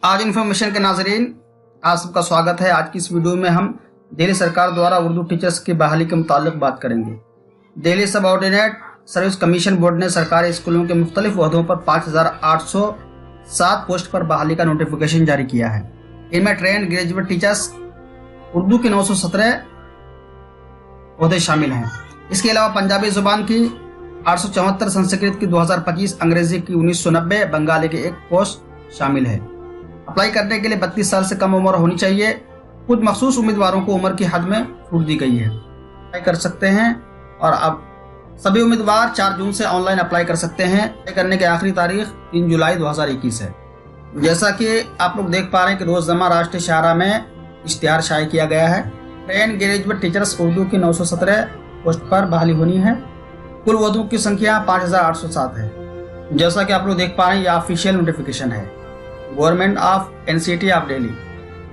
आज इन्फॉर्मेशन के नाजरीन, आप सबका स्वागत है। आज की इस वीडियो में हम दिल्ली सरकार द्वारा उर्दू टीचर्स की बहाली के मुतालिक बात करेंगे। Delhi subordinate service commission board ने सरकारी स्कूलों के मुख्तलिफ ओहदों पर 5,807 पोस्ट पर बहाली का नोटिफिकेशन जारी किया है। इनमें ट्रेंड ग्रेजुएट टीचर्स उर्दू की 917 ओहदे शामिल हैं। इसके अलावा पंजाबी जुबान की 874, संस्कृत की 2025, अंग्रेजी की 1990, बंगाली की 1 पोस्ट शामिल है। अप्लाई करने के लिए 32 साल से कम उम्र होनी चाहिए। कुछ मखसूस उम्मीदवारों को उम्र की हद में छूट दी गई है, अप्लाई कर सकते हैं। और अब सभी उम्मीदवार 4 जून से ऑनलाइन अप्लाई कर सकते हैं। अप्लाई करने की आखिरी तारीख 3 जुलाई 2021 है। जैसा कि आप लोग देख पा रहे हैं कि रोजनामा राष्ट्रीय शाहरा में इश्तिहार शाये किया गया है। ट्रेंड ग्रेजुएट टीचर्स उर्दू की 917 पोस्ट पर बहाली होनी है। कुल ओहदों की संख्या 5,807 है। जैसा कि आप लोग देख पा रहे हैं, यह ऑफिशियल नोटिफिकेशन है। Government of NCT of Delhi.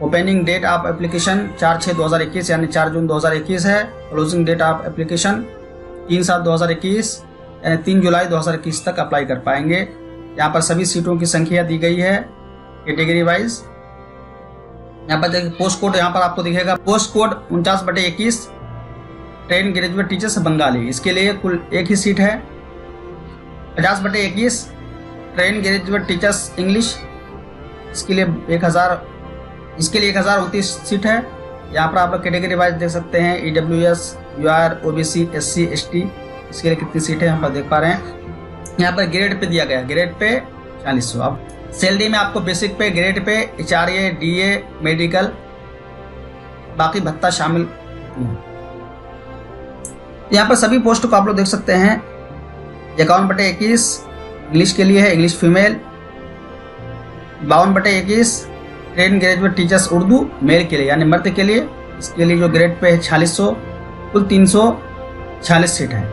Opening date of application 4/6/2021 यानी 4 जून 2021 है। क्लोजिंग डेट ऑफ एप्लीकेशन 3/7/2021 यानी 3 जुलाई 2021 तक अप्लाई कर पाएंगे। यहाँ पर सभी सीटों की संख्या दी गई है कैटेगरी वाइज। यहाँ पर देखिए पोस्ट कोड, यहाँ पर आपको दिखेगा post code 49/21 train graduate teachers Bengali. इसके लिए कुल 1 ही सीट है। 50/21 ट्रेन ग्रेजुएट टीचर्स इंग्लिश, इसके लिए 1029 सीट है। यहाँ पर आप लोग कैटेगरी वाइज देख सकते हैं EWS, UR, OBC, SC, ST, इसके लिए कितनी सीट है यहाँ पर देख पा रहे हैं। यहाँ पर ग्रेड पे दिया गया है, ग्रेड पे 4000। अब सैलरी में आपको बेसिक पे, grade pay, HRA, DA, medical, बाकी भत्ता शामिल है। यहाँ पर सभी पोस्ट को आप लोग देख सकते हैं। 51/21 इंग्लिश के लिए है, English female. 52/21 train graduate teachers Urdu male के लिए यानी मर्द के लिए। इसके लिए जो ग्रेड पे है 4600, कुल 346 सीट है।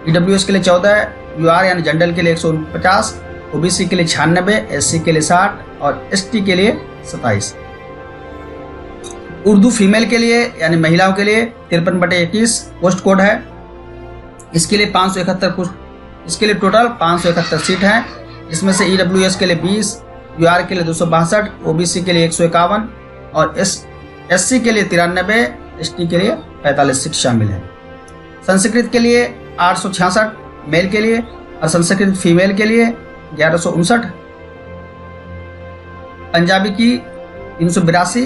EWS के लिए 14, UR यानी जनरल के लिए 149, OBC के लिए 96, SC के लिए 60 और ST के लिए 27। उर्दू फीमेल के लिए यानी महिलाओं के लिए 53/21 पोस्ट कोड है। इसके लिए 571 पोस्ट, इसके लिए टोटल 571 सीट है। इसमें से EWS के लिए 20, UR के लिए 262, OBC के लिए 151 और SC के लिए 93, ST के लिए 45 सीट शामिल है। संस्कृत के लिए 866 मेल के लिए और संस्कृत फीमेल के लिए 1159। पंजाबी की 382,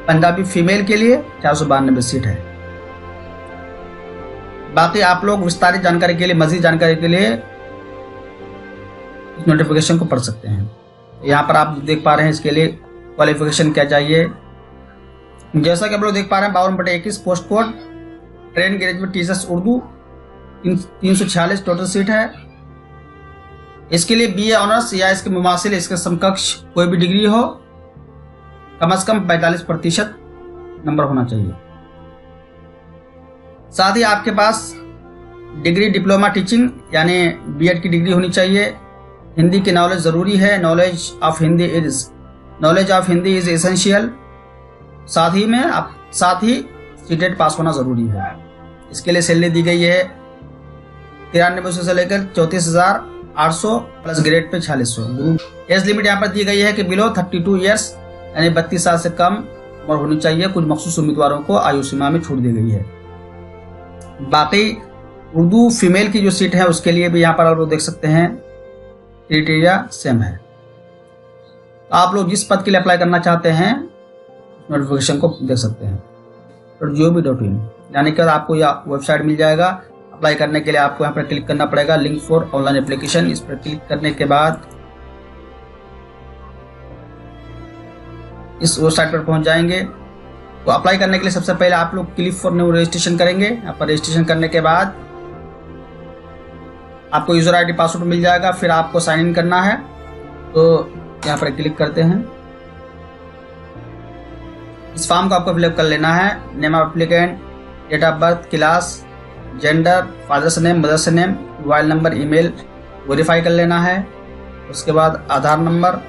पंजाबी फीमेल के लिए 492 सीट है। बाकी आप लोग विस्तारित जानकारी के लिए, मजीद जानकारी के लिए इस नोटिफिकेशन को पढ़ सकते हैं। यहाँ पर आप देख पा रहे हैं इसके लिए क्वालिफिकेशन क्या चाहिए। जैसा कि आप लोग देख पा रहे हैं 52/21 post code train graduate teachers Urdu 346 total seat है। इसके लिए BA ऑनर्स या इसके मुमासिल, इसके समकक्ष कोई भी डिग्री हो, कम से कम 45% नंबर होना चाहिए। साथ ही आपके पास डिग्री डिप्लोमा टीचिंग यानी B.Ed की डिग्री होनी चाहिए। हिंदी की नॉलेज ज़रूरी है। Knowledge of Hindi is essential. साथ ही सीटेट पास होना ज़रूरी है। इसके लिए सैलरी दी गई है 9300 से लेकर 34,800 plus grade pay 4600। Age limit यहाँ पर दी गई है कि बिलो 32 ईयर्स यानी 32 साल से कम उम्र होनी चाहिए। कुछ मखसूस उम्मीदवारों को आयु सीमा में छूट दी गई है। बाकी उर्दू फीमेल की जो सीट है उसके लिए भी यहाँ पर आप लोग देख सकते हैं क्राइटेरिया सेम है। आप लोग जिस पद के लिए अप्लाई करना चाहते हैं नोटिफिकेशन को देख सकते हैं .gov.in यानी कि आपको यह वेबसाइट मिल जाएगा। अप्लाई करने के लिए आपको यहाँ पर क्लिक करना पड़ेगा, लिंक फॉर ऑनलाइन एप्लीकेशन। इस पर क्लिक करने के बाद इस वेबसाइट पर पहुंच जाएंगे। तो अप्लाई करने के लिए सबसे पहले आप लोग क्लिक फॉर न्यू रजिस्ट्रेशन करेंगे। यहाँ पर रजिस्ट्रेशन करने के बाद आपको यूजर ID पासवर्ड मिल जाएगा। फिर आपको साइन इन करना है, तो यहाँ पर क्लिक करते हैं। इस फॉर्म को आपको फिलअप कर लेना है। Name of applicant, date of birth, class, gender, father's name, mother's name, mobile number, email verify कर लेना है। उसके बाद आधार नंबर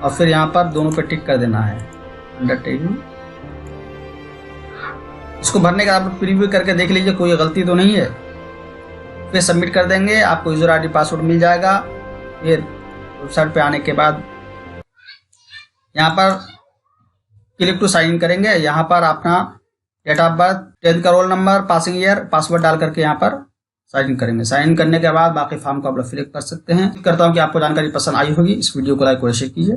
और फिर यहाँ पर दोनों पे टिक कर देना है अंडरटेकिंग। इसको भरने का आप प्रीव्यू करके देख लीजिए कोई गलती तो नहीं है। फिर सबमिट कर देंगे, आपको यूजर ID पासवर्ड मिल जाएगा। फिर वेबसाइट पे आने के बाद यहाँ पर क्लिक टू साइन इन करेंगे। यहाँ पर अपना डेट ऑफ बर्थ, 10th का roll number, passing year, password डाल करके यहाँ पर साइन इन करेंगे। साइन इन करने के बाद बाकी फॉर्म को आप लोग फिल कर सकते हैं। करता हूँ कि आपको जानकारी पसंद आई होगी। इस वीडियो को लाइक और शेयर कीजिए।